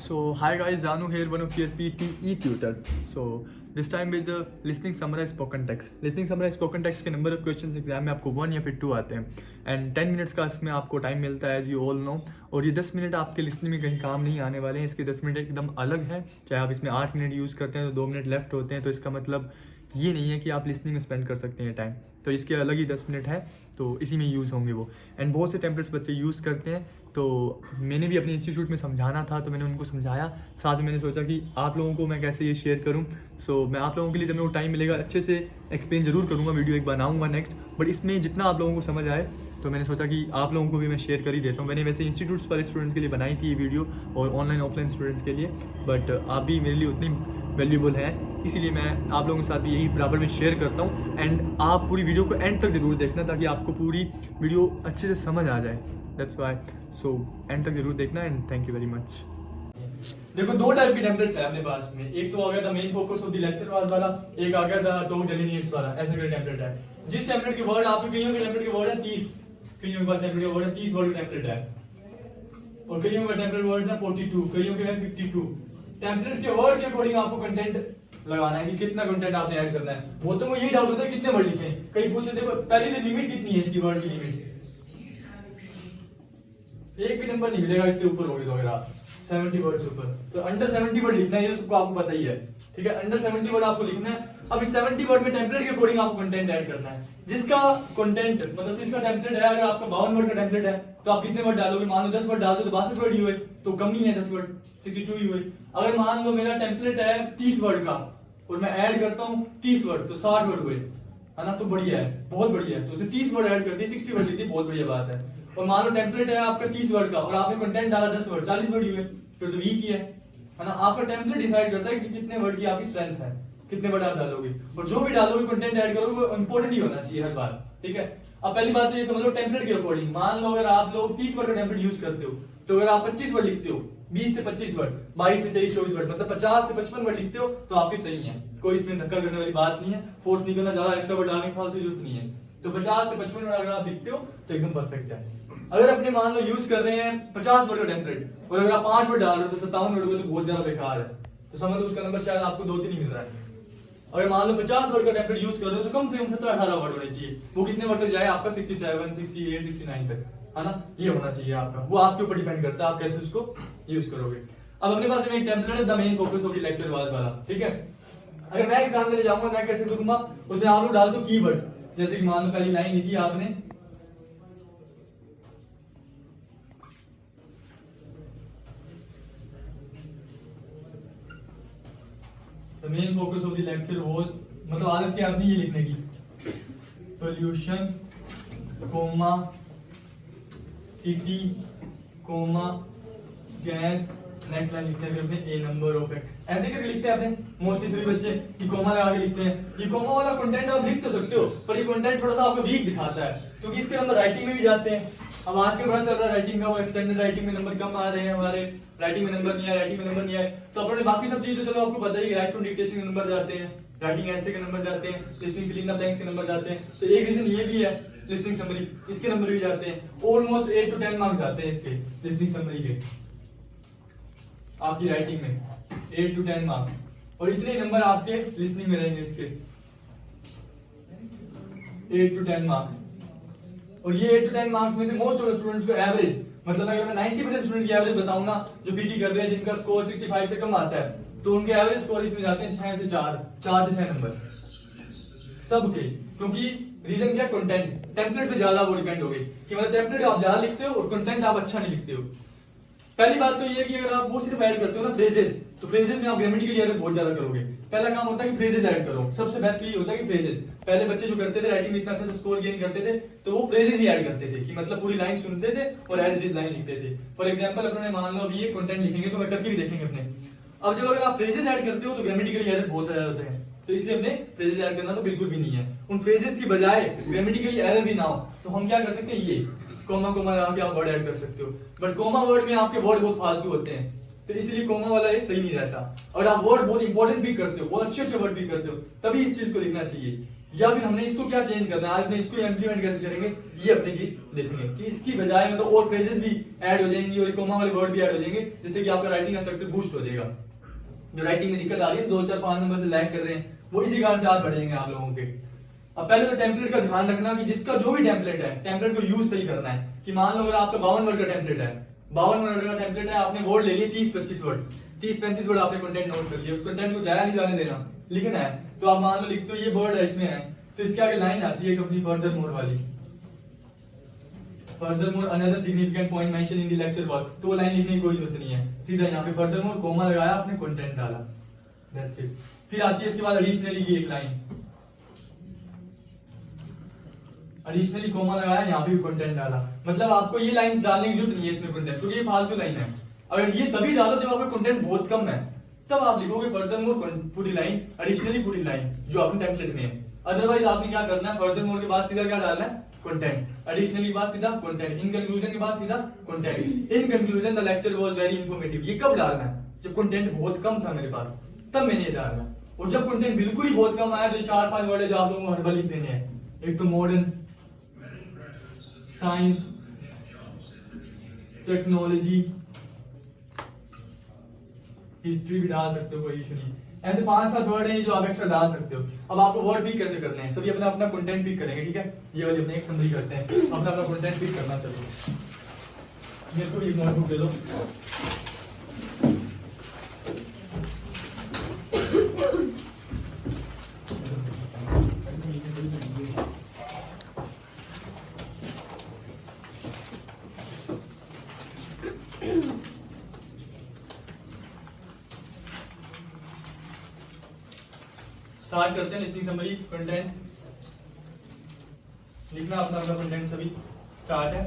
So hi guys, Janu here, one of your PTE tutor. So this time with the listening summarize spoken text. Listening summarize spoken text के number of questions exam में आपको 1 या फिर 2 आते हैं and 10 minutes का इसमें आपको टाइम मिलता है एज यू ऑल नो। और ये 10 मिनट आपके लिसनिंग में कहीं काम नहीं आने वाले हैं। इसके 10 मिनट एकदम अलग है। चाहे आप इसमें 8 मिनट यूज़ करते हैं तो 2 मिनट लेफ्ट होते हैं, तो इसका मतलब ये नहीं है कि आप लिसनिंग में स्पेंड कर सकते हैं टाइम। तो इसके अलग ही 10 मिनट है, तो इसी में यूज़ होंगे वो। एंड बहुत से टेम्पलेट्स बच्चे यूज़ करते हैं, तो मैंने भी अपने इंस्टीट्यूट में समझाना था तो मैंने उनको समझाया। साथ में मैंने सोचा कि आप लोगों को मैं कैसे ये शेयर करूं। सो मैं आप लोगों के लिए जब मेरे को टाइम मिलेगा अच्छे से एक्सप्लेन ज़रूर करूंगा, वीडियो एक बनाऊंगा नेक्स्ट। बट इसमें जितना आप लोगों को समझ आए तो मैंने सोचा कि आप लोगों को भी मैं शेयर कर ही देता हूँ। मैंने वैसे इंस्टीट्यूट्स वाले स्टूडेंट्स के लिए बनाई थी ये वीडियो और ऑनलाइन ऑफलाइन स्टूडेंट्स के लिए, बट आप भी मेरे लिए उतनी वैल्यूबल है, इसीलिए मैं आप लोगों के साथ भी यही बराबर में शेयर करता हूँ। एंड आप पूरी वीडियो को एंड तक ज़रूर देखना ताकि आपको पूरी वीडियो अच्छे से समझ आ जाए। दैट्स वाई सो एंड तक जरूर देखना and thank you very much. देखो दो टाइप के टेम्पलेट्स है अपने पास में। एक तो आ गया था main focus of the lecture वाला, एक आ गया था टॉक डेलिनेट्स वाला। ऐसा का टेम्पलेट है। जिस टेम्पलेट के वर्ड आपके कईयों के टेम्पलेट के वर्ड है 30, कईयों के पास टेम्पलेट के वर्ड है 30 वर्ड का टेम्पलेट है, और कईयों के टेम्पलेट वर्ड है 42, कईयों के है 52। टेम्पलेट्स के वर्ड के अकॉर्डिंग आपको कंटेंट लगाना है कि कितना कंटेंट आपने ऐड करना है। वो तो यही डाउट होता है कितने वर्ड लिखे। कई पूछते देखो पहली से लिमिट कितनी है इसकी, वर्ड की लिमिट एक भी नंबर नहीं मिलेगा इससे ऊपर होगी तो अगर आप 70 वर्ड से ऊपर, तो अंडर 70 वर्ड लिखना है, ये तो सबको आपको पता ही है। ठीक है, अंडर 70 वर्ड आपको लिखना है। अब इस 70 वर्ड में टेम्पलेट के अकॉर्डिंग आपको कंटेंट ऐड करना है। जिसका कंटेंट मतलब इसका टेम्पलेट है, अगर आपका 52 वर्ड का टेम्पलेट है तो आप कितने वर्ड डालोगे? मान लो 10 वर्ड डालते तो 62 वर्ड ही हुए, तो कम ही है 10 वर्ड, 62 ही हुए। अगर मान लो मेरा टेम्पलेट है 30 वर्ड का और मैं ऐड करता हूँ 30 वर्ड, तो 60 वर्ड हुए, है ना? तो बढ़िया है, बहुत बढ़िया है। तो उसने 30 वर्ड ऐड कर दिए, 60 वर्ड लिख दिए, बहुत बढ़िया बात है। और मान लो टेम्पलेट है आपका 30 वर्ड का और आपने कंटेंट डाला 10 वर्ड, 40 वर्ड ही हुए, फिर तो वीक ही है ना? आपका टेम्पलेट डिसाइड करता है कि कितने वर्ड की आपकी स्ट्रेंथ है, कितने वर्ड आप डालोगे, और जो भी डालोगे कंटेंट ऐड करोगे वो इंपॉर्टेंट ही होना चाहिए हर बार। ठीक है, अब पहली बात तो ये समझ लो टेम्पलेट के अकॉर्डिंग। मान लो अगर आप लोग 30 वर्ड का टेम्पलेट यूज करते हो, तो अगर आप 25 वर्ड लिखते हो, 20 से 25 वर्ड, 22 से 23, 24 वर्ड, मतलब 50 से 55 वर्ड लिखते हो, तो आपके सही है। कोई इसमें धक्का करने वाली बात नहीं है, फोर्स नहीं करना, ज्यादा एक्स्ट्रा वर्ड डालने की फालतू जरूरत नहीं है। तो 50 से 55 वर्ड अगर आप लिखते हो तो एकदम परफेक्ट है। अगर अपने मान लो यूज कर रहे हैं 50 वर्ड का टेम्पलेट और अगर आप 5 वर्ड डाल रहे हो तो 57 वर्ड हुए, तो बहुत ज्यादा बेकार है। तो समझ लो उसका नंबर शायद आपको 2-3 ही मिल रहा है। अगर मान लो 50 वर्ड का टेम्पलेट यूज कर रहे हो तो कम से कम 17-18 वर्ड होने चाहिए। वो कितने वर्ड तक जाए आपका? 67, 68, 69 तक, है ना? ये होना चाहिए आपका। वो आपके ऊपर डिपेंड करता है आप कैसे उसको यूज करोगे। अब अपने पास में एक टेम्पलेट है the main focus of the lecture वाला। ठीक है, अगर मैं एग्जाम देने जाऊंगा मैं कैसे करूंगा? उसमें आप लोग डाल दो कीवर्ड्स। जैसे कि मान लो पहली लाइन लिखी आपने, The main focus of the lecture was, मतलब आदत क्या अपनी ये लिखने की, pollution comma city comma gas, next line लिखते हैं फिर अपने ए नंबर ऑफ फैक्ट। ऐसे करके लिखते हैं अपने मोस्टली सभी बच्चे कि कोमा लगा के लिखते हैं। ये कोमा वाला कंटेंट आप लिख तो सकते हो, पर ये कंटेंट थोड़ा सा आपको वीक दिखाता है क्योंकि इसके नंबर राइटिंग में भी जाते हैं। अब आजकल बड़ा चल रहा है राइटिंग का, वो एक्सटेंडेड राइटिंग में नंबर कम आ रहे हैं, हमारे राइटिंग में नंबर नहीं आए, राइटिंग में नंबर नहीं आए। तो अपने बाकी सब चीजें चलो आपको पता ही, राइट फ्रॉम डिक्टेशन के नंबर जाते हैं, राइटिंग ऐसे के नंबर जाते हैं, लिसनिंग फिलिंग द ब्लैंक्स के नंबर जाते हैं। तो एक रीजन ये भी है, लिसनिंग समरी, इसके नंबर भी जाते हैं। ऑलमोस्ट 8 to 10 मार्क्स जाते हैं इसके लिसनिंग समरी के, आपकी राइटिंग में 8 to 10 मार्क्स, और इतने नंबर आपके लिसनिंग में रहेंगे इसके 8 to 10 मार्क्स। और ये 8 to 10 मार्क्स में से मोस्ट ऑफ द स्टूडेंट्स को एवरेज, मतलब अगर मैं 90% स्टूडेंट की एवरेज बताऊं ना, जो पीटी कर रहे हैं जिनका स्कोर 65 से कम आता है, तो उनके एवरेज स्कोर इसमें जाते हैं 6 से 4, 4 से 6 नंबर सबके। क्योंकि रीजन क्या? कंटेंट, टेम्पलेट पे ज्यादा वो डिपेंड हो गई कि मतलब टेम्पलेट आप ज्यादा लिखते हो और कंटेंट आप अच्छा नहीं लिखते हो। पहली बात तो ये है कि अगर आप वो सिर्फ ऐड करते हो ना फ्रेजेस, तो फ्रेजेस में आप ग्रामेटिकल एरर बहुत ज्यादा करोगे। पहला काम होता है कि फ्रेजेस ऐड करो, सबसे बेस्ट ये होता है कि फ्रेजेस। पहले बच्चे जो करते थे राइटिंग में इतना अच्छा स्कोर गेन करते थे, तो वो फ्रेजेस ही ऐड करते थे कि मतलब पूरी लाइन सुनते थे और एज इट इज लाइन लिखते थे। फॉर एग्जांपल अपने मान लो अभी ये कंटेंट लिखेंगे तो मैं करके भी देखेंगे अपने। अब जब अगर आप फ्रेजेस ऐड करते हो तो ग्रामेटिकल एरर बहुत ज्यादा होते हैं, तो इसलिए हमने फ्रेजेस ऐड करना तो बिल्कुल भी नहीं है। उन फ्रेजेस की बजाय ग्रामेटिकली एरर भी ना हो तो हम क्या कर सकते हैं, ये कोमा कोमा लगा के आप वर्ड ऐड कर सकते हो। बट कोमा वर्ड में आपके वर्ड बहुत फालतू होते हैं, तो इसलिए कोमा वाला ये सही नहीं रहता। और आप वर्ड बहुत इंपॉर्टेंट भी करते हो, बहुत अच्छे अच्छे वर्ड भी करते हो, तभी इस चीज को लिखना चाहिए या फिर हमने इसको क्या चेंज करना है, आज अपने इसको इम्प्लीमेंट कैसे करेंगे, ये अपनी चीज देखेंगे कि इसकी बजाय मतलब और फ्रेजेस भी ऐड हो जाएंगी और कोमा वाले वर्ड भी ऐड हो जाएंगे, जिससे कि आपका राइटिंग का स्ट्रक्चर बूस्ट हो जाएगा। जो राइटिंग में दिक्कत आ रही है 2 4 5 नंबर से लैग कर रहे हैं, वो इसी कारण से आज बढ़ जाएंगे आप लोगों के। अब पहले तो टेम्पलेट का ध्यान रखना कि जिसका जो भी टेम्पलेट है, टेम्पलेट को यूज सही करना है। कि मान लो अगर आपका 52 वर्ड का टेम्पलेट है, 52 वर्ड का टेम्पलेट है, आपने वर्ड ले लिए 30-25 वर्ड, 30-35 वर्ड आपने कंटेंट नोट कर लिया, उस कंटेंट को जाया नहीं जाने देना, लिखना है। तो आप मान लो लिखते हो ये वर्ड है इसमें है, तो इसके आगे लाइन आती है अपनी फर्दर मोर वाली, further more another significant point mention in the lecture work, तो वो लाइन लिखने की कोई जरूरत नहीं है, सीधा यहाँ पे फर्दर मोर कोमा लगाया, आपने कंटेंट डाला, दैट्स इट। फिर आती है इसके बाद एडिशनली की एक लाइन, एडिशनली कोमा लगाया, यहाँ पे भी कंटेंट डाला। मतलब आपको ये लाइंस डालने की जरूरत नहीं है इसमें कंटेंट, क्योंकि ये फालतू लाइन है। अगर ये तभी डालो जब आपका कंटेंट बहुत कम है, तब आप लिखोगे फर्दर मोर पूरी लाइन, एडिशनली पूरी लाइन जो अपने टेम्पलेट में है। अदरवाइज आपने क्या करना है, फर्दर मोर के बाद सीधा क्या डालना है, कंटेंट, एडिशनली के बाद सीधा कंटेंट, इन कंक्लूजन के बाद सीधा content, in conclusion the lecture was very informative. ये कब डालना है, जब कंटेंट बहुत कम था मेरे पास, तब मैंने ये डालना। और जब कंटेंट बिल्कुल ही बहुत कम आया, तो 4-5 वर्ड है जो आप लोगों को हर बार लिख देने हैं। एक तो मॉडर्न, साइंस, टेक्नोलॉजी, हिस्ट्री भी डाल सकते हो, कोई इशू नहीं। ऐसे 5-7 वर्ड हैं जो आप एक्स्ट्रा डाल सकते हो। अब आपको वर्ड पिक कैसे करने हैं, सभी अपना अपना कंटेंट पिक करेंगे, ठीक है। ये वाली अपने एक समरी करते हैं, अपना अपना कंटेंट पिक करना चाहिए। मेरे को एक नोटबुक दे दो। स्टार्ट करते हैं लिसनिंग समरी, कंटेंट लिखना अपना अपना कंटेंट, सभी स्टार्ट है।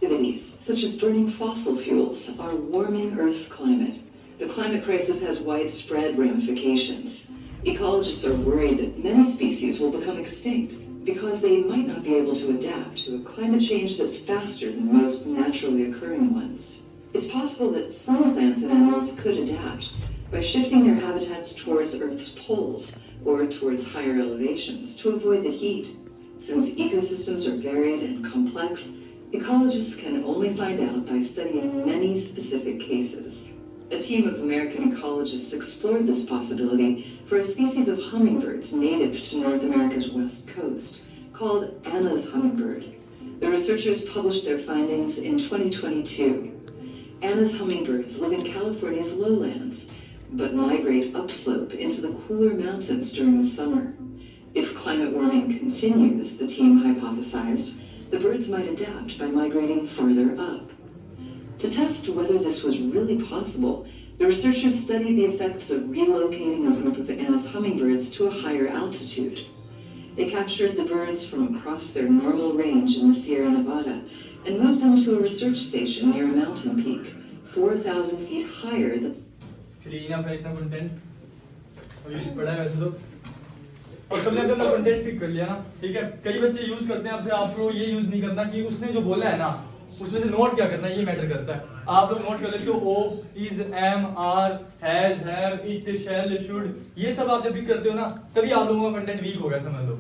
Activities such as burning fossil fuels are warming Earth's climate. The climate crisis has widespread ramifications. Ecologists are worried that many species will become extinct because they might not be able to adapt to a climate change that's faster than most naturally occurring ones. It's possible that some plants and animals could adapt by shifting their habitats towards Earth's poles or towards higher elevations to avoid the heat. Since ecosystems are varied and complex, ecologists can only find out by studying many specific cases. A team of American ecologists explored this possibility for a species of hummingbirds native to North America's west coast, called Anna's hummingbird. The researchers published their findings in 2022. Anna's hummingbirds live in California's lowlands, but migrate upslope into the cooler mountains during the summer. If climate warming continues, the team hypothesized, the birds might adapt by migrating further up. To test whether this was really possible, the researchers studied the effects of relocating a group of Anna's hummingbirds to a higher altitude. They captured the birds from across their normal range in the Sierra Nevada and moved them to a research station near a mountain peak, 4,000 feet higher than चलिए इतना इतना content अभी पढ़ा है वैसे तो, और सबने अपना कंटेंट पिक कर लिया ना, ठीक है। कई बच्चे यूज करते हैं, आपसे आपको ये यूज नहीं करना कि उसने जो बोला है ना उसमें से नोट क्या करना है, ये मैटर करता है। आप लोग नोट कर लेते हो ओ, is, am, are, has, have, it, shall, should, ये सब आप जब पिक करते हो ना, तभी आप लोगों का कंटेंट वीक हो गया समझ लो।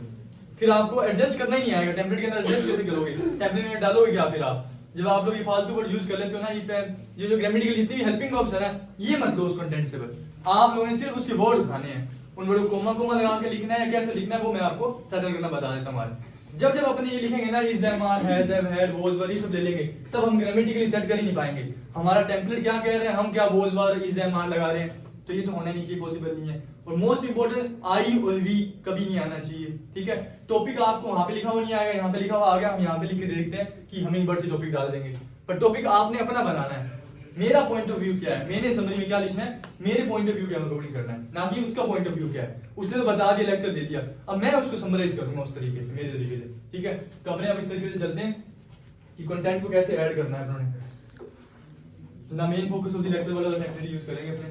फिर आपको एडजस्ट करना ही नहीं आएगा, टेम्पलेट के अंदर एडजस्ट कैसे करोगे, टेम्पलेट में डालोगे क्या फिर आप, जब आप लोग ये फालतू वर्ड यूज कर लेते हो ना, इफ ये जो ग्रामेटिकल जितनी भी हेल्पिंग वर्ब्स है ना, ये मत लो उस कंटेंट से। बस आप लोगों ने सिर्फ उसके वर्ड उठाने हैं, उन वर्ड को कोमा कोमा लगा के लिखना है, कैसे लिखना है वो मैं आपको सेटल करना बता देता हूँ। जब जब अपने ये लिखेंगे ना, is, am, are, has, have, had, was, were, ये सब ले लेंगे, तब हम ग्रामेटिकली सेट कर ही नहीं पाएंगे। हमारा टेम्पलेट क्या कह रहे हैं, हम क्या was, were, is, am, are लगा रहे हैं, तो ये तो होना नहीं चाहिए, पॉसिबल नहीं है। और मोस्ट इंपोर्टेंट, आई और वी कभी नहीं आना चाहिए, ठीक है। टॉपिक आपको वहां पे लिखा हुआ नहीं आएगा, यहाँ पे लिखा हुआ आ गया, हम यहाँ पे लिख के देखते हैं कि हमिंग बर्ड से टॉपिक डाल देंगे, पर टॉपिक आपने अपना बनाना है। मेरा पॉइंट ऑफ व्यू क्या है, मैंने समझ में क्या लिखना है, मेरे पॉइंट ऑफ व्यू क्या रिकॉर्डिंग करना है, ना कि उसका पॉइंट ऑफ व्यू क्या है। उसने तो बता दिया, लेक्चर दे दिया, अब मैं उसको समराइज करूंगा उस तरीके से, मेरे तरीके से, ठीक है। तो अपने आप इस तरीके से चलते हैं कि कंटेंट को कैसे ऐड करना है अपने। ना main focus of the lecture वाला टेक्निक यूज करेंगे अपने,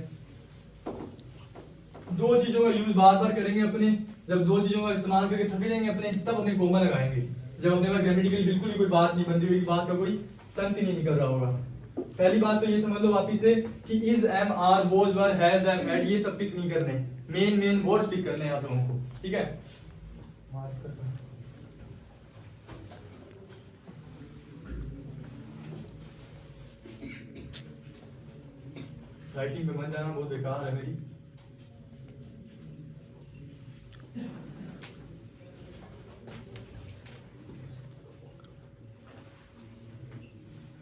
दो चीजों का यूज बार बार करेंगे अपने। जब दो चीजों का इस्तेमाल करके थक जाएंगे अपने, तब अपने कोमा लगाएंगे। जब अपने पास ग्रामेटिकली बिल्कुल ही कोई बात नहीं बन रही हुई, बात का कोई तंत ही नहीं निकल रहा होगा। पहली बात तो ये समझ लो वापिस से कि is, am, are, was, were, has, have, had, ये सब पिक नहीं करने, मेन वर्ड्स पिक करने हैं आप लोगों को, ठीक है। मार्क कर राइटिंग पे मत जाना, बहुत बेकार है मेरी।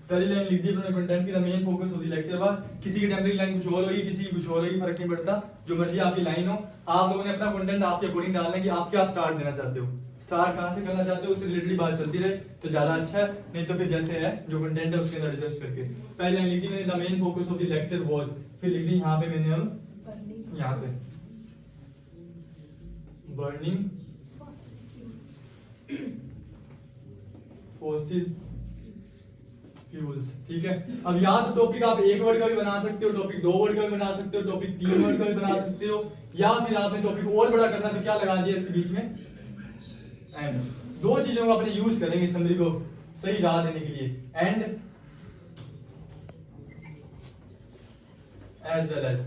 पहली लाइन लिख दी अपने कंटेंट की, the main focus of the lecture was, किसी की टेम्परेरी लाइन कुछ और होगी, किसी की कुछ और होगी, फर्क नहीं पड़ता, जो मर्जी आपकी लाइन हो, आप लोगों ने अपना कंटेंट आपके अकॉर्डिंग डालना है कि आप क्या स्टार्ट देना चाहते हो, स्टार्ट कहां से करना चाहते हो, उससे रिलेटेड बात चलती रहे तो ज्यादा अच्छा है, नहीं तो फिर जैसे है जो कंटेंट है उसके अंदर एडजस्ट करके। पहली लाइन लिख दी मैंने, the main focus of the lecture was, फिर लिख दी यहाँ पे मैंने अब यहाँ से बर्निंग फॉसिल फ्यूल्स, ठीक है। अब यहाँ तो टॉपिक आप एक वर्ड का भी बना सकते हो, टॉपिक 2 वर्ड का भी बना सकते हो, टॉपिक 3 वर्ड का भी बना सकते हो, या फिर आपने टॉपिक और बड़ा करना तो क्या लगा दिया इसके बीच में, एंड। दो चीजों को अपने यूज करेंगे समरी को सही राह देने के लिए, and as well as.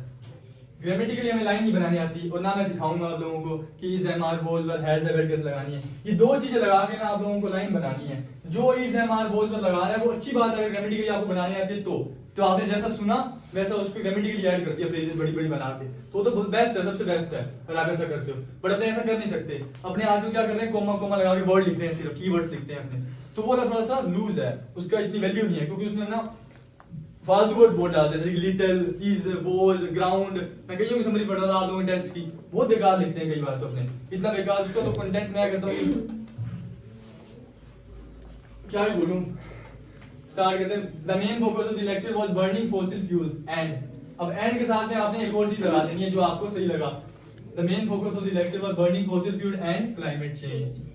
Grammatically हमें लाइन नहीं बनानी आती, और ना मैं सिखाऊंगा आप लोगों को कि is am are was were has have कैसे लगानी है। ये दो चीजें लगा के ना आप लोगों को लाइन बनानी है। जो is am are was were लगा रहा है वो अच्छी बात है, अगर ग्रामेटिकली आपको बनानी आती है तो आपने जैसा सुना वैसा उस पर ग्रामेटिकली ऐड कर दिया, फ्रेजेस बड़ी बड़ी बना के, तो बेस्ट है, सबसे बेस्ट है अगर आप ऐसा करते हो। बट अपने ऐसा कर नहीं सकते, अपने आजकल क्या कर रहे हैं, कोमा कोमा लगा के वर्ड लिखते हैं, सिर्फ कीवर्ड्स लिखते हैं अपने, तो वो थोड़ा सा लूज है, उसका इतनी वैल्यू नहीं है, क्योंकि उसमें ना फालतू वर्ड्स बहुत डालते हैं, जैसे लिटिल, इज, वॉज, ग्राउंड। मैं कहीं की समरी पढ़ रहा था आप लोगों ने टेस्ट की, बहुत बेकार लिखते हैं कई बार, तो अपने इतना बेकार, उसको तो कंटेंट मैं कहता हूँ क्या ही बोलूं। स्टार्ट करते हैं, the main focus of the lecture was burning fossil fuels and. अब एंड के साथ में आपने एक और चीज लगा देनी है जो आपको सही लगा, the main focus of the lecture was burning fossil fuel and climate change.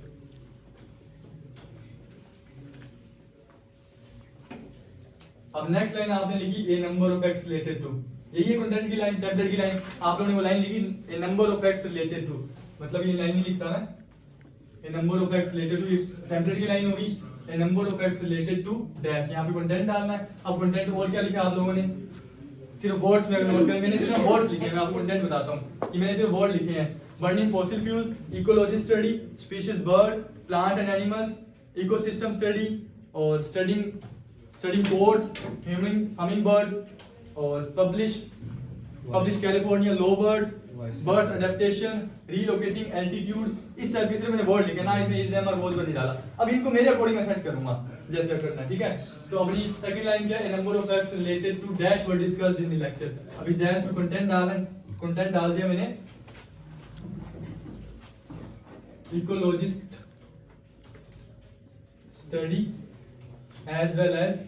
अब नेक्स्ट लाइन आपने लिखी a number of facts related to, यही है कंटेंट की लाइन, टेम्पलेट की लाइन। आप लोगों ने वो लाइन लिखी a number of facts related to, मतलब ये लाइन नहीं लिखता मैं, a number of facts related to, template की लाइन होगी, a number of facts related to dash, यहाँ पे कंटेंट डालना है। अब कंटेंट और क्या लिखा आप लोगों ने, सिर्फ वर्ड्स में नोट करें, मैंने सिर्फ वर्ड्स लिखे हैं, मैं आपको कंटेंट बताता हूँ कि मैंने सिर्फ वर्ड लिखे हैं। Burning fossil fuel, ecology study, species bird, plant and animals, ecosystem study, और स्टडिंग कोर्स, हमिंग बर्ड्स, और publish California low birds, birds adaptation, relocating altitude, इस टाइप के सिर्फ मैंने वर्ड लिखे ना, इसमें इज एम और वॉज नहीं डाला। अब इनको मेरे अकॉर्डिंग मैं सेट करूंगा जैसे करना है, ठीक है। तो अपनी सेकंड लाइन क्या है, a number of facts related to dash were discussed in the lecture. अभी डैश में कंटेंट डाल दिया मैंने, ecologist study as well as,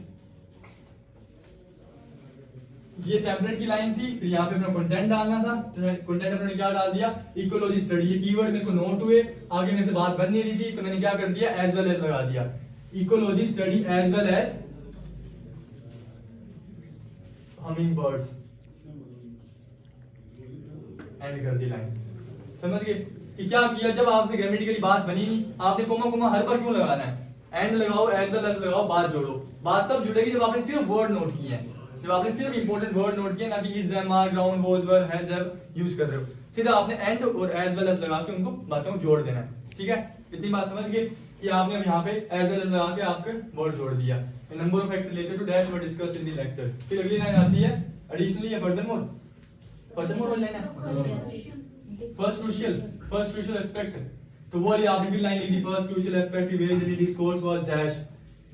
ये टेम्पलेट की लाइन थी, फिर यहाँ पे अपना कंटेंट डालना था, कंटेंट अपने क्या डाल दिया, इकोलॉजी स्टडी। ये कीवर्ड मेरे को नोट हुए, आगे मेरे से बात बन नहीं रही थी, तो मैंने क्या कर दिया, एज वेल एज लगा दिया, ecology study as well as hummingbirds, and कर दी लाइन। समझ गए कि क्या किया, जब आपसे ग्रामेटिकली बात बनी नहीं, आपने कोमा कोमा हर बार क्यों लगाना है, एंड लगाओ, एज वेल एज लगाओ, बात जोड़ो। बात तब जुड़ेगी जब आपने सिर्फ वर्ड नोट किए हैं, जब आपने सिर्फ इंपॉर्टेंट वर्ड नोट किए, ना कि is, am, are, ground, was, were, has, have use कर रहे हो। सीधा आपने एंड और एज वेल एज लगा के उनको बातों को जोड़ देना है, ठीक है। इतनी बात समझ गए कि आपने अब यहाँ पे एज वेल एज लगा के आपके वर्ड जोड़ दिया। Number of facts related to dash were discussed in the lecture. फिर अगली लाइन आती है एडिशनली या फर्दरमोर वाली लाइन है, फर्स्ट क्रूशियल एस्पेक्ट। तो वो वाली आपने फिर लाइन लिखी, first crucial aspect ways in discourse was dash,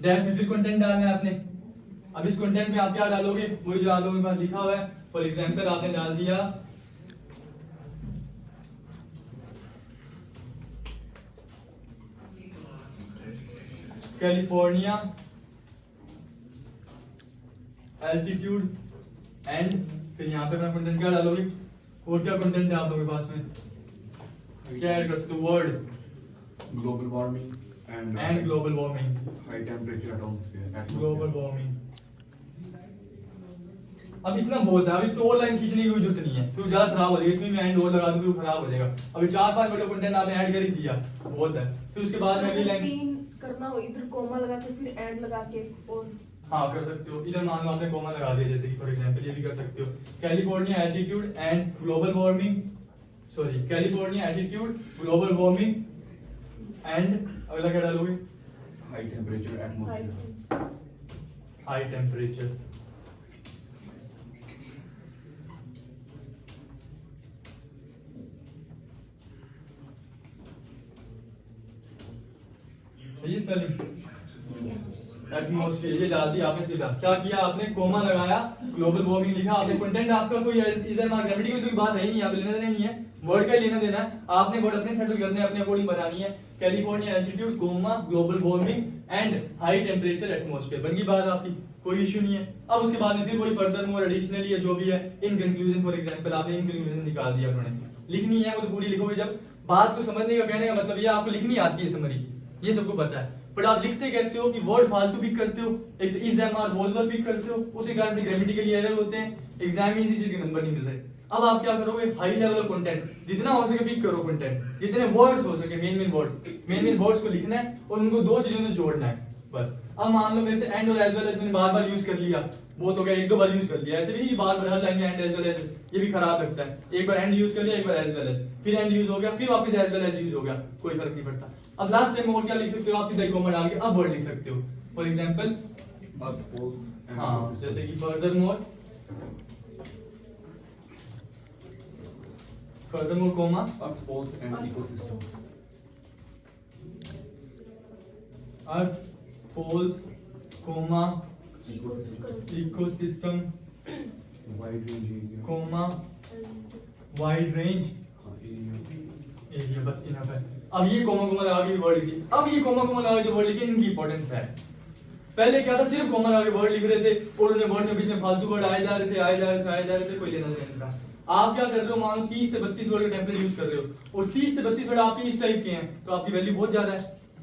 dash में फिर कंटेंट डालना है आपने। अब इस कंटेंट में आप क्या डालोगे, वही जो आप लोगों के पास लिखा हुआ है। फॉर एग्जांपल आपने डाल दिया कैलिफोर्निया एल्टीट्यूड एंड, फिर यहाँ पे अपना कंटेंट क्या डालोगे, और क्या कंटेंट है आप लोगों के पास में, क्या ऐड कर सकते हो, word global warming and global warming, high temperature atmosphere, global warming. अब इतना बहुत है, अब इसको और लाइन खींचने की कोई जरूरत नहीं है, फिर ज्यादा खराब हो जाएगा, इसमें मैं एंड और लगा दूं फिर खराब हो जाएगा। अभी 4-5 मिनट कंटेंट आपने ऐड कर ही दिया, बहुत है। फिर उसके बाद में अगली लाइन करना हो, इधर कोमा लगा के फिर एंड लगा के, और हाँ कर सकते हो। इधर मान लो आपने कोमा लगा दिया, जैसे कि फॉर एग्जांपल ये भी कर सकते हो, California altitude and global warming, sorry California altitude global warming and अगला क्या डालोगे? High temperature atmosphere. High temperature. सही है स्पेलिंग? एटमॉस्फेयर ये डाल दिया आपने सीधा। क्या किया आपने? कोमा लगाया, ग्लोबल वार्मिंग लिखा आपने। कंटेंट आपका कोई इजएमआर ग्रामेटिकल तो कोई बात है ही नहीं, आप लेना देना नहीं है, वर्ड का ही लेना देना है। आपने वर्ड अपने सेटल करने हैं, अपने अकॉर्डिंग बनानी है। California altitude comma global warming and high temperature atmosphere, बन गई बात आपकी, कोई इशू नहीं है। अब उसके बाद में फिर कोई फर्दर मोर एडिशनली है जो भी है, इन कंक्लूजन फॉर एग्जांपल आपने इन कंक्लूजन निकाल दिया उन्होंने, लिखनी है वो तो पूरी लिखोगे। जब बात को समझने का कहने का मतलब ये आपको लिखनी आती है समरी, ये सबको पता है, बट आप लिखते कैसे हो कि वर्ड फालतू पिक करते हो, एक तो इज एम आर वोजवर पिक करते हो, उसी कारण से ग्रामेटिकली एरर होते हैं, एग्जाम में इसी चीज के नंबर नहीं मिल रहे। अब आप क्या करोगे? हाई लेवल ऑफ कंटेंट जितना हो सके पिक करो कंटेंट, जितने वर्ड्स हो सके, मेन मेन वर्ड्स को लिखना है और उनको दो चीजों से जोड़ना है बस। अब मान लो मेरे से एंड और एज वेल एज मैंने बार बार यूज कर लिया, बहुत हो गया, एक दो बार यूज कर लिया, ऐसे भी नहीं बार बार हर लाइन में एंड एज वेल एज, ये भी खराब लगता है। एक बार एंड यूज कर लिया, एक बार एज वेल एज, फिर एंड यूज हो गया, फिर वापस एज वेल एज यूज हो गया, कोई फर्क नहीं पड़ता। अब लास्ट टाइम और क्या लिख सकते हो आप? सीधा कॉमा डाल के अब वर्ड लिख सकते हो। For example Earth poles and हाँ, ecosystem. जैसे कि furthermore comma Earth poles and ecosystem. Earth poles comma Ecosystem. Ecosystem Wide range area. Comma wide range Area. Area, बस इनफ है। अब ये कोमा कोमा लगा के वर्ड लिखिए। अब ये कोमा कोमा लगा के जो वर्ड लिखे इनकी इंपॉर्टेंस है। पहले क्या था, सिर्फ कोमा लगा के वर्ड लिख रहे थे और उन्हें वर्ड में बीच में फालतू वर्ड आए जा रहे थे, कोई लेना देना नहीं था। आप क्या कर रहे हो? मानो 30 से 32 वर्ड का टेम्पलेट यूज कर रहे हो और 30 से 32 वर्ड आपके इस टाइप के हैं, तो आपकी वैल्यू बहुत ज्यादा है,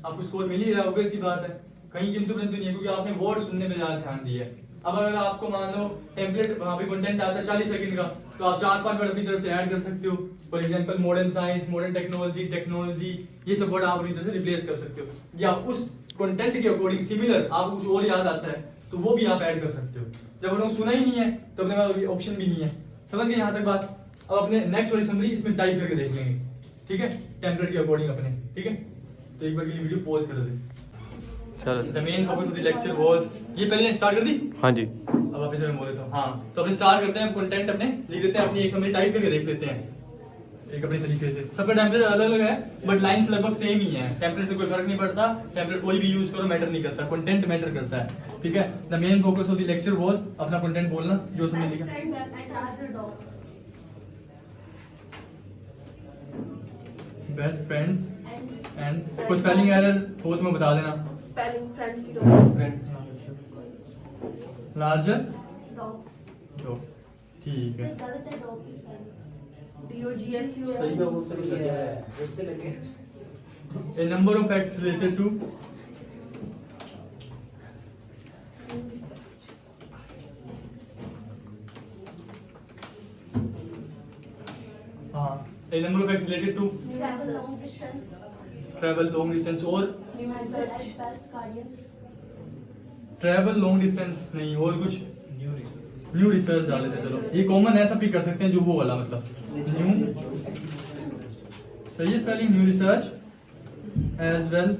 आपको स्कोर मिल ही रहा है, ऑब्वियस सी बात है, कहीं किंतु परंतु नहीं है, क्योंकि आपने वर्ड सुनने पे ज्यादा ध्यान दिया है। अब अगर आपको मान लो टेम्पलेट वहां पे कंटेंट आता है 40 सेकंड का, तो आप 4-5 वर्ड अपनी तरफ से ऐड कर सकते हो। For example modern science, modern technology, ये सब वर्ड आप अपनी तरफ से रिप्लेस कर सकते हो, या उस कंटेंट के अकॉर्डिंग सिमिलर आपको कुछ और याद आता है तो वो भी आप ऐड कर सकते हो। जब उन्होंने सुना ही नहीं है तो अपने पास ऑप्शन भी नहीं है। समझ गए यहाँ तक बात? अब अपने नेक्स्ट वाली समरी इसमें टाइप करके देख लेंगे, ठीक है, टेम्पलेट के अकॉर्डिंग अपने, ठीक है। तो एक बार के लिए वीडियो पॉज कर दे। चलो the main focus of the lecture was, ये पहले स्टार्ट कर दी, हाँ जी। अब वापस मैं बोल देता हूँ। हाँ, तो अपने स्टार्ट करते हैं, कंटेंट अपने लिख देते हैं, अपनी एक समरी टाइप करके देख लेते हैं एक अपने तरीके से। सबका टेम्पलेट अलग अलग है बट लाइंस लगभग सेम ही है, टेम्पलेट से कोई फर्क नहीं पड़ता, टेम्पलेट कोई भी यूज करो मैटर नहीं करता, कंटेंट मैटर करता है, ठीक है। The main focus of the lecture was, अपना कंटेंट बोलना जो उसमें Best लिखा। friends and larger dogs. Best friends And and कुछ स्पेलिंग एरर हो तो मैं बता देना। स्पेलिंग फ्रेंड की रोल फ्रेंड्स लार्जर dogs. जो, ठीक So है। गलत है dog की spelling. DOGSU सही का वो सही है बोलते लगे A number of facts related to हाँ, a number of facts related to Travel long distance. travel long distance और As well as best guardians. travel long distance नहीं, और कुछ न्यू रिसर्च डाल देते। चलो ये कॉमन है, सब पिक कर सकते हैं, जो वो वाला मतलब न्यू, सही है spelling, new research as well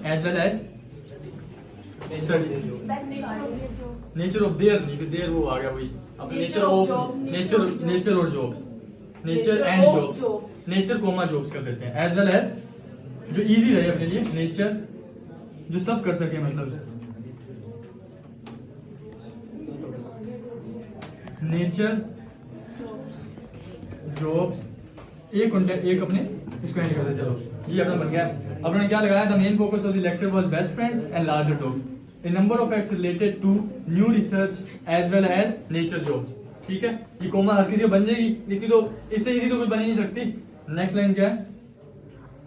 as study, Best guardians. Nature of their, नहीं फिर देयर वो आ गया वही, अपने nature Nature of of job, nature nature of job. Nature और jobs, nature Nature and of jobs, jobs. Nature comma jobs कर देते हैं, एज वेल एज जो इजी रहे अपने लिए, नेचर जो सब कर सके, मतलब नेचर जॉब्स, एक कंटेंट एक अपने इसको एंड कर दे। चलो ये अपना बन गया। अब उन्होंने क्या लगाया? The main focus of the lecture was best friends and larger dogs, a number of facts related to new research as well as nature jobs, ठीक है। ये कॉमा हर किसी को बन जाएगी, लिखती तो इससे इजी तो कोई बन ही नहीं सकती। नेक्स्ट लाइन क्या है?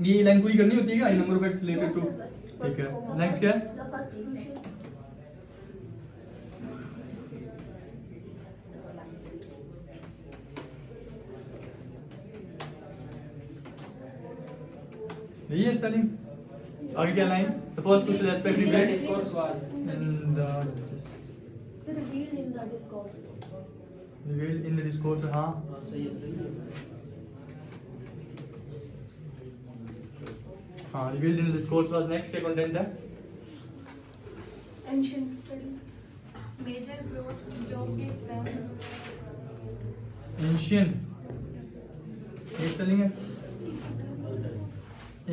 ये लाइन पूरी करनी होती है क्या? A number of facts related to, ठीक है। नेक्स्ट क्या है? The first crucial. यही है स्पेलिंग। आगे क्या line? The first question aspect मेरा रिलेटेड डिस्कोर्स वाल in the The revealed in the discourse. In the discourse, हाँ सही है सही है हाँ, revealed in this course was next क्या कंटेंट है? Ancient study Major growth, job distance, ancient ये स्पेलिंग है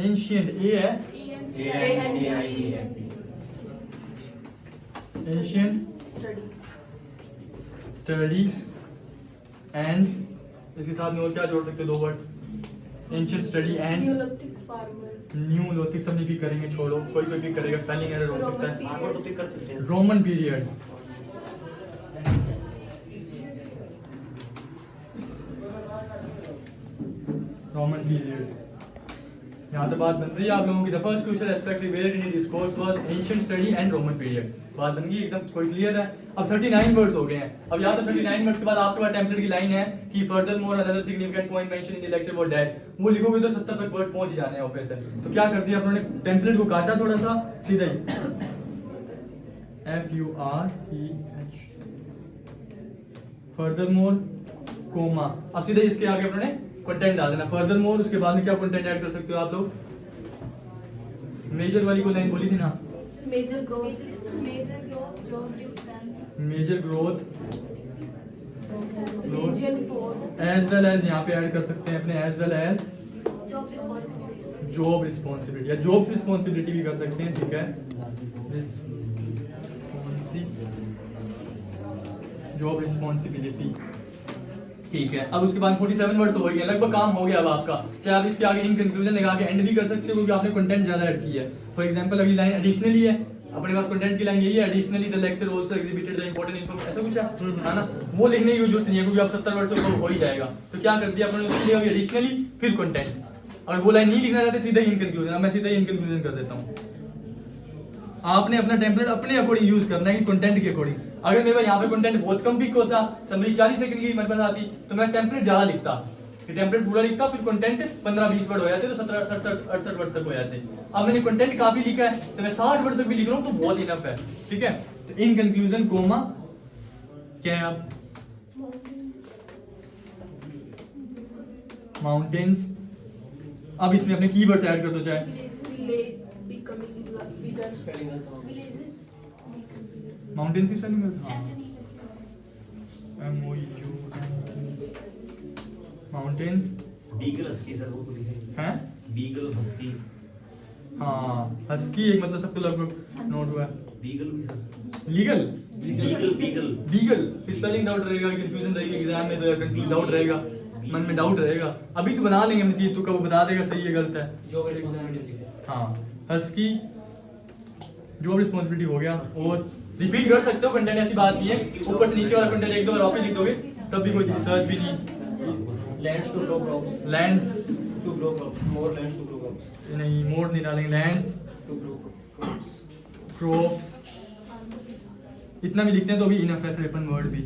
एंशिएंट ए है एंशिएंट स्टडी स्टडी एंड इसके साथ में और क्या जोड़ सकते हैं दो word? Ancient study and neolithic farmer neolithic सब नहीं पिक करेंगे, छोड़ो, कोई कोई पिक करेगा, स्पेलिंग एरर हो सकता है। आगे तो पिक कर सकते हैं। रोमन पीरियड रोमन पीरियड यहाँ तो बात बन रही है आप लोगों की। The first crucial aspect revealed in this course was ancient study and Roman period. बात बन गई एकदम, कोई क्लियर है? अब 39 वर्ड्स हो गए हैं। अब यहाँ तो 39 वर्ड्स के बाद आपके पास टेम्पलेट की लाइन है कि further more another significant point mention in the lecture was dash. वो लिखोगे तो 70 तक वर्ड पहुंच ही जाने हैं ऑफिस से। तो क्या कर दिया आपने? टेम्पलेट को काटा थोड़ा सा, सीधा ही FUREH फर्दर मोर कोमा। अब सीधे इसके आगे अपने कंटेंट डाल देना फर्दर मोर। उसके बाद में क्या कंटेंट ऐड कर सकते हो आप लोग? मेजर वाली को लाइन बोली थी ना, major growth job distance, major growth reason 4 as well as यहाँ पे ऐड कर सकते हैं अपने as well as Job responsibility. Job responsibility या जॉब्स रिस्पॉन्सिबिलिटी भी कर सकते हैं, ठीक है। जॉब रिस्पॉन्सिबिलिटी, ठीक है। अब उसके बाद 47 वर्ड तो हो गया, लगभग काम हो गया अब आपका। चाहे आप इसके आगे इन कंक्लूजन लगा के एंड भी कर सकते हो क्योंकि आपने कंटेंट ज्यादा ऐड किया है। फॉर एग्जांपल अगली लाइन एडिशनली है, अपने पास कंटेंट की लाइन यही है, additionally the lecture also exhibited the important information, ऐसा कुछ है ना। वो लिखने की जरूरत नहीं है क्योंकि आप 70 वर्ड से ऊपर हो ही जाएगा। तो क्या कर दिया अपने उसके लिए एडिशनली फिर कंटेंट। और वो लाइन नहीं लिखना चाहते सीधा इन कंक्लूजन। अब मैं सीधा इन कंक्लूजन कर देता हूँ। आपने अपना टेम्पलेट अपने अकॉर्डिंग यूज करना है कि कंटेंट के अकॉर्डिंग। अगर मेरे पास यहाँ पे कंटेंट बहुत कम पिक होता, समरी 40 सेकंड की मेरे पास आती, तो मैं टेम्पलेट ज्यादा लिखता, कि टेम्पलेट पूरा लिखता, फिर कंटेंट 15-20 वर्ड हो जाते, तो 17-68 वर्ड तक हो जाते। अब मैंने कंटेंट काफी लिखा है तो मैं 60 वर्ड तक भी लिख रहा हूँ तो बहुत इनफ है, ठीक है। तो इन कंक्लूजन कोमा क्या है? आप माउंटेन्स। अब इसमें अपने कीवर्ड्स ऐड कर दो, चाहे becoming bigger Villages. माउंटेन्स की स्पेलिंग है MOU mountains beagle husky sir वो पूरी है। हैं? Beagle husky. हाँ, हस्की एक मतलब सबको लगभग नोट हुआ है। बीगल भी sir. Legal beagle beagle. Beagle spelling doubt रहेगा, कंफ्यूजन रहेगी एग्जाम में, तो कंफ्यूजन डाउट रहेगा, मन में डाउट रहेगा। अभी तो बना लेंगे हम चीज, तो कब बता देगा सही है गलत है। Job responsibility. हाँ, हस्की जॉब रिस्पॉन्सिबिलिटी हो गया। और रिपीट कर सकते हो, कंटेंट ऐसी बात नहीं है, ऊपर से नीचे वाला कंटेंट एक दो बार वापस लिख दोगे तब भी कोई रिसर्च भी नहीं। Lands to grow crops. Lands To grow crops. More lands to grow crops. नहीं, मोर नहीं डालेंगे, lands To grow crops. Crops इतना भी लिखते हैं तो भी इनफ है। 53 वर्ड भी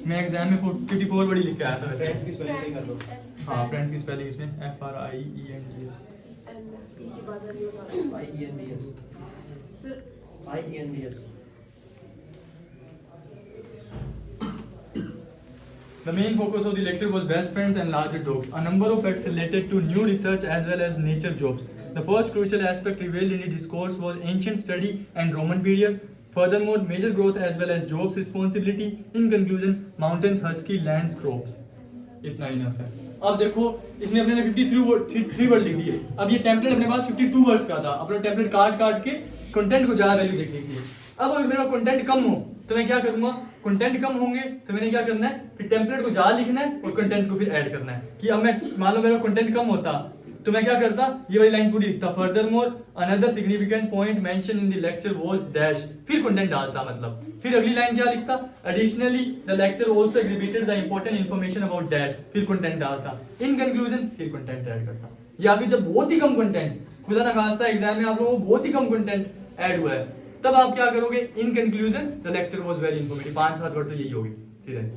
मैं एग्जाम में 54 वर्ड ही लिख के आया था वैसे। Friends की spelling सही कर लो. हाँ, फ्रेंड्स की स्पेलिंग इसमें FRIENDS। and e के बाद ये होगा IENDS. Sir IENDS. The main focus of the lecture was best friends and larger dogs. A number of facts related to new research as well as nature jobs. The first crucial aspect revealed in the discourse was ancient study and Roman period. Furthermore, major growth as well as jobs responsibility. In conclusion, mountains, husky, lands, crops. इतना enough है। अब देखो इसमें अपने ने 53 word लिख दिए। अब ये टेम्पलेट अपने पास 52 वर्ड्स का था। अपना टेम्पलेट काट के कंटेंट को ज्यादा वैल्यू देखने के लिए। अब अगर मेरा कंटेंट कम हो तो मैं क्या करूंगा? कंटेंट कम होंगे तो मैंने क्या करना है, फिर टेम्पलेट को ज्यादा लिखना है और कंटेंट को फिर ऐड करना है। कि अब मैं मान लो मेरा कंटेंट कम होता तो मैं क्या करता, ये वाली लाइन पूरी लिखता, furthermore another significant point mention in the lecture was dash, फिर कंटेंट डालता मतलब। फिर अगली लाइन क्या लिखता, additionally the lecture also exhibited the important information about dash, फिर कंटेंट डालता। इन कंक्लूजन फिर कंटेंट ऐड करता। या फिर जब बहुत ही कम कंटेंट, खुदा ना खास्ता एग्जाम में आप लोगों को बहुत ही कम कंटेंट ऐड हुआ है, तब आप क्या करोगे, in conclusion the lecture was very informative. 5-7 word तो यही होगी। ठीक है,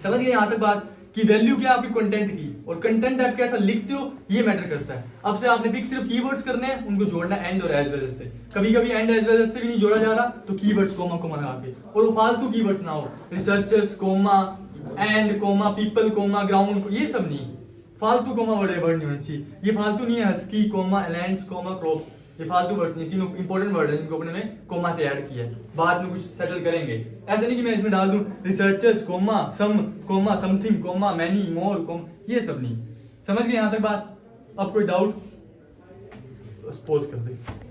समझ गए यहाँ तक बात कि वैल्यू क्या आपकी कंटेंट की, और कंटेंट आप कैसा लिखते हो ये मैटर करता है। अब से आपने पिक सिर्फ कीवर्ड्स करने हैं, उनको जोड़ना एंड और एज वेल से। कभी कभी एंड एज वेल से भी नहीं जोड़ा जा रहा तो कीवर्ड्स कोमा कोमा लगा के, और वो फालतू कीवर्ड्स ना हो, researchers comma and comma people comma ground, ये सब नहीं। फालतू कोमा वर्ड नहीं होना चाहिए। ये फालतू नहीं है, husky comma lands comma crop, ये फालतू वर्ड्स नहीं, तीनों इंपॉर्टेंट वर्ड है जिनको अपने में कोमा से ऐड किया है, बाद में कुछ सेटल करेंगे। ऐसा नहीं कि मैं इसमें डाल दूं researchers comma some comma something comma many more comma, ये सब नहीं। समझ गए यहाँ तक बात? अब कोई डाउट पोज कर दे।